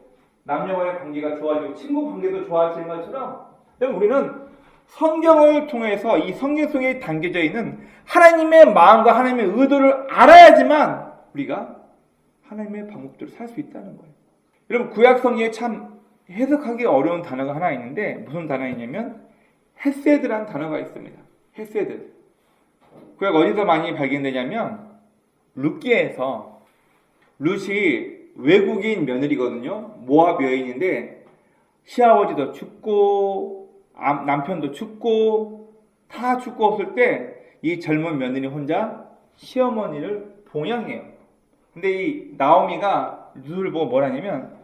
남녀간의 관계가 좋아지고 친구 관계도 좋아지는 것처럼, 우리는 성경을 통해서 이 성경 속에 담겨져 있는 하나님의 마음과 하나님의 의도를 알아야지만 우리가 하나님의 방법대로 살 수 있다는 거예요. 여러분, 구약 성경에 참 해석하기 어려운 단어가 하나 있는데 무슨 단어이냐면 헤세드라는 단어가 있습니다. 헤세드. 구약 어디서 많이 발견되냐면 룻기에서, 룻이 외국인 며느리거든요. 모압 여인인데 시아버지도 죽고 남편도 죽고 다 죽고 없을 때 이 젊은 며느리 혼자 시어머니를 봉양해요. 근데 이 나오미가 룻을 보고 뭐라냐면,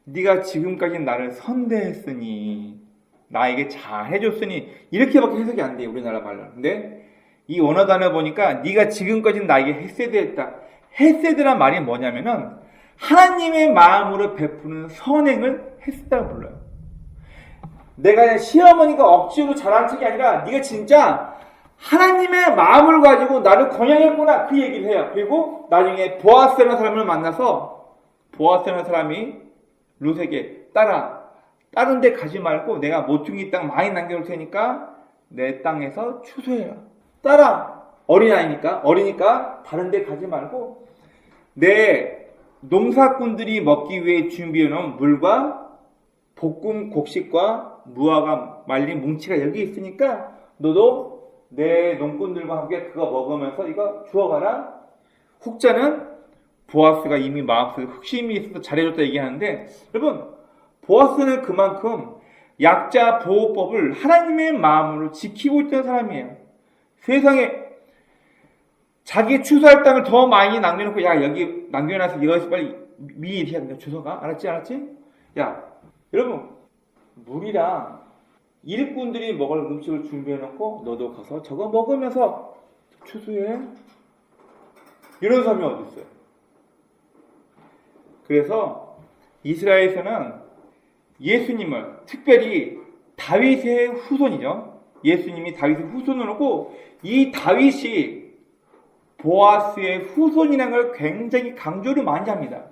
네가 지금까지 나를 선대했으니, 나에게 잘해줬으니, 이렇게밖에 해석이 안 돼요, 우리나라 말로. 근데 이 원어 단어 보니까 네가 지금까지 나에게 헤세드했다. 헤세드란 말이 뭐냐면은 하나님의 마음으로 베푸는 선행을 헤세드라고 불러요. 내가 시어머니가 억지로 잘한 척이 아니라 네가 진짜 하나님의 마음을 가지고 나를 권양했구나, 그 얘기를 해요. 그리고 나중에 보아스라는 사람을 만나서 보아스라는 사람이 룻에게 다른 데 가지 말고 내가 모퉁이 땅 많이 남겨놓을 테니까 내 땅에서 추수해라. 어리니까 다른 데 가지 말고 내 농사꾼들이 먹기 위해 준비해놓은 물과 볶음 곡식과 무화과 말린 뭉치가 여기 있으니까 너도 내 농꾼들과 함께 그거 먹으면서 이거 주워가라. 혹자는 보아스가 이미 마음속에 흑심이 있어서 잘해줬다 얘기하는데, 여러분, 보아스는 그만큼 약자 보호법을 하나님의 마음으로 지키고 있던 사람이에요. 세상에 자기 추수할 땅을 더 많이 남겨놓고, 야, 여기 남겨놔서 여기서 빨리 미리 주워가. 알았지? 야, 여러분, 물이랑 일꾼들이 먹을 음식을 준비해놓고 너도 가서 저거 먹으면서 추수해. 이런 사람이 어디 있어요? 그래서 이스라엘에서는 예수님을, 특별히 다윗의 후손이죠. 예수님이 다윗의 후손으로고, 이 다윗이 보아스의 후손이라는 걸 굉장히 강조를 많이 합니다.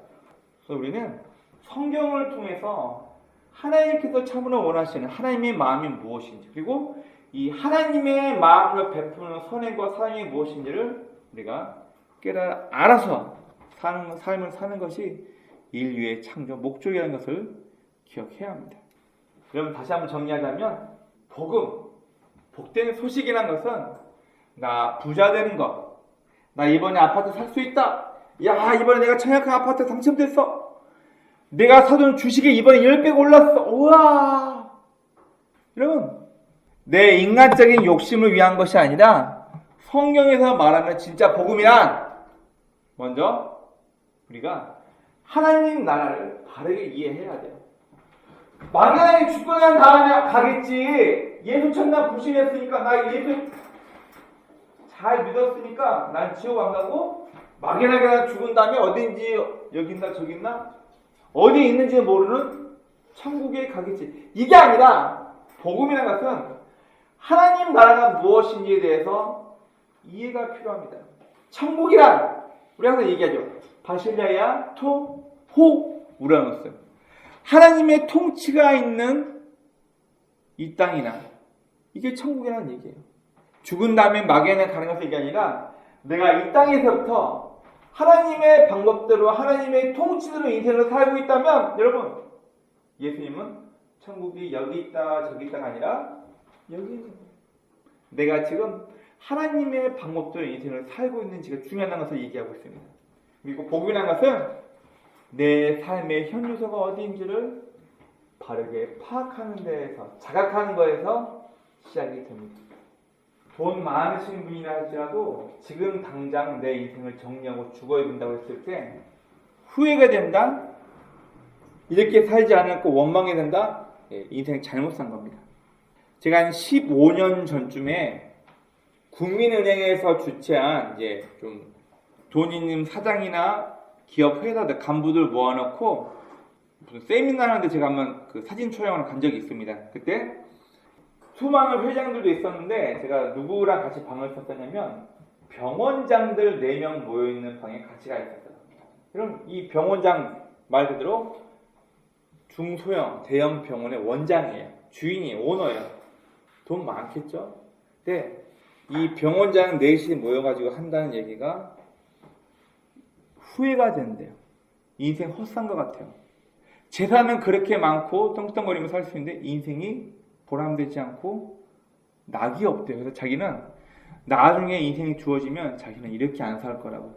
그래서 우리는 성경을 통해서 하나님께서 참으로 원하시는 하나님의 마음이 무엇인지, 그리고 이 하나님의 마음으로 베푸는 선행과 사랑이 무엇인지를 우리가 알아서 삶을 사는 것이 인류의 창조 목적이라는 것을 기억해야 합니다. 그럼 다시 한번 정리하자면, 복된 소식이라는 것은 나 부자 되는 것, 나 이번에 아파트 살 수 있다, 야, 이번에 내가 청약한 아파트 당첨됐어, 내가 사둔 주식이 이번에 10배가 올랐어, 우와. 여러분, 내 인간적인 욕심을 위한 것이 아니라 성경에서 말하는 진짜 복음이란, 먼저 우리가 하나님 나라를 바르게 이해해야 돼요. 막연하게 죽고 난 다음에 가겠지. 예수 천당 불신했으니까, 나 예수 잘 믿었으니까 난 지옥 안 가고, 막연하게 죽은 다음에 어딘지 여기 있나 저기 있나 어디 있는지 모르는 천국에 가겠지. 이게 아니라 복음이라는 것은 하나님 나라가 무엇인지에 대해서 이해가 필요합니다. 천국이란, 우리 항상 얘기하죠. 바실레야 토호 우라노스. 하나님의 통치가 있는 이 땅이나, 이게 천국이라는 얘기예요. 죽은 다음에 막연히 가는 것이 이게 아니라 내가 이 땅에서부터 하나님의 방법대로 하나님의 통치대로 인생을 살고 있다면, 여러분, 예수님은 천국이 여기 있다 저기 있다가 아니라 여기 있는 거예요. 내가 지금 하나님의 방법대로 인생을 살고 있는지가 중요한 것을 얘기하고 있습니다. 그리고 복음이라는 것은 내 삶의 현주소가 어디인지를 바르게 파악하는 데에서, 자각하는 거에서 시작이 됩니다. 돈 많으신 분이라 할지라도 지금 당장 내 인생을 정리하고 죽어야 된다고 했을 때 후회가 된다? 이렇게 살지 않았고 원망이 된다? 인생 잘못 산 겁니다. 제가 한 15년 전쯤에 국민은행에서 주최한 이제 좀 돈 있는 사장이나 기업 회사들 간부들 모아놓고 무슨 세미나 하는데 제가 한번 그 사진 촬영을 간 적이 있습니다. 그때 수많은 회장들도 있었는데 제가 누구랑 같이 방을 썼냐면 병원장들 4명 모여있는 방에 같이 가 있었어요. 그럼 이 병원장 말 그대로 중소형 대형 병원의 원장이에요. 주인이 오너예요. 돈 많겠죠? 근데 이 병원장 넷이 모여가지고 한다는 얘기가 후회가 된대요. 인생 헛산 것 같아요. 재산은 그렇게 많고 떵떵거리며 살 수 있는데 인생이 보람되지 않고 낙이 없대요. 그래서 자기는 나중에 인생이 주어지면 자기는 이렇게 안 살 거라고.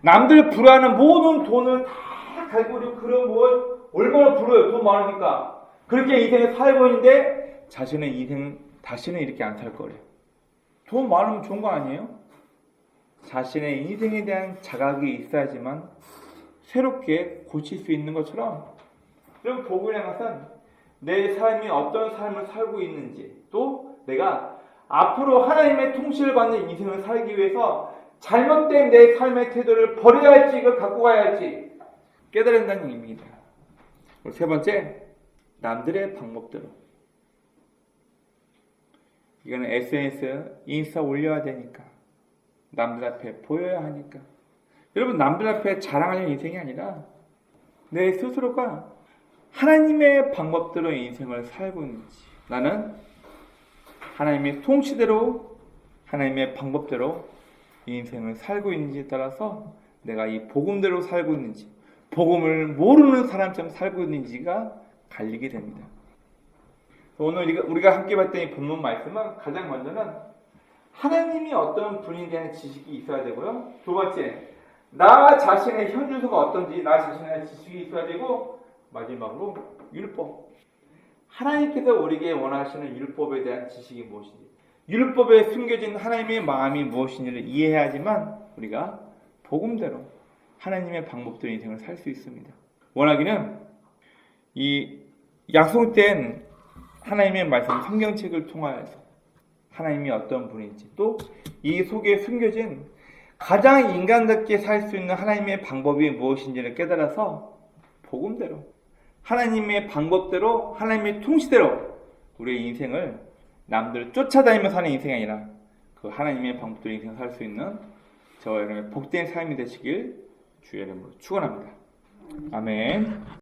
남들 부러워하는 모든 돈을 다 갈고리고 그런 뭘 얼마나 부러워요. 돈 많으니까. 그렇게 인생을 살고 있는데 자신의 인생 다시는 이렇게 안 살 거래요. 돈 많으면 좋은 거 아니에요? 자신의 인생에 대한 자각이 있어야지만 새롭게 고칠 수 있는 것처럼, 그리고 복음이라는 것은 내 삶이 어떤 삶을 살고 있는지, 또 내가 앞으로 하나님의 통치를 받는 인생을 살기 위해서 잘못된 내 삶의 태도를 버려야 할지 이걸 갖고 가야 할지 깨달아야 한다는 얘기입니다. 그리고 세 번째, 남들의 방법대로. 이거는 SNS, 인스타 올려야 되니까, 남들 앞에 보여야 하니까. 여러분, 남들 앞에 자랑하는 인생이 아니라 내 스스로가 하나님의 방법대로 인생을 살고 있는지, 나는 하나님의 통치대로, 하나님의 방법대로 인생을 살고 있는지에 따라서 내가 이 복음대로 살고 있는지, 복음을 모르는 사람처럼 살고 있는지가 갈리게 됩니다. 오늘 우리가 함께 봤던 이 본문 말씀은 가장 먼저는 하나님이 어떤 분에 대한 지식이 있어야 되고요. 두 번째, 나 자신의 현주소가 어떤지 나 자신의 지식이 있어야 되고, 마지막으로 율법. 하나님께서 우리에게 원하시는 율법에 대한 지식이 무엇인지, 율법에 숨겨진 하나님의 마음이 무엇인지를 이해해야지만 우리가 복음대로 하나님의 방법대로 인생을 살 수 있습니다. 원하기는 이 약속된 하나님의 말씀 성경책을 통하여서 하나님이 어떤 분인지, 또 이 속에 숨겨진 가장 인간답게 살 수 있는 하나님의 방법이 무엇인지를 깨달아서 복음대로, 하나님의 방법대로, 하나님의 통치대로 우리의 인생을 남들 쫓아다니며 사는 인생이 아니라 그 하나님의 방법대로 인생을 살 수 있는 저와 여러분의 복된 삶이 되시길 주의 이름으로 축원합니다. 아멘.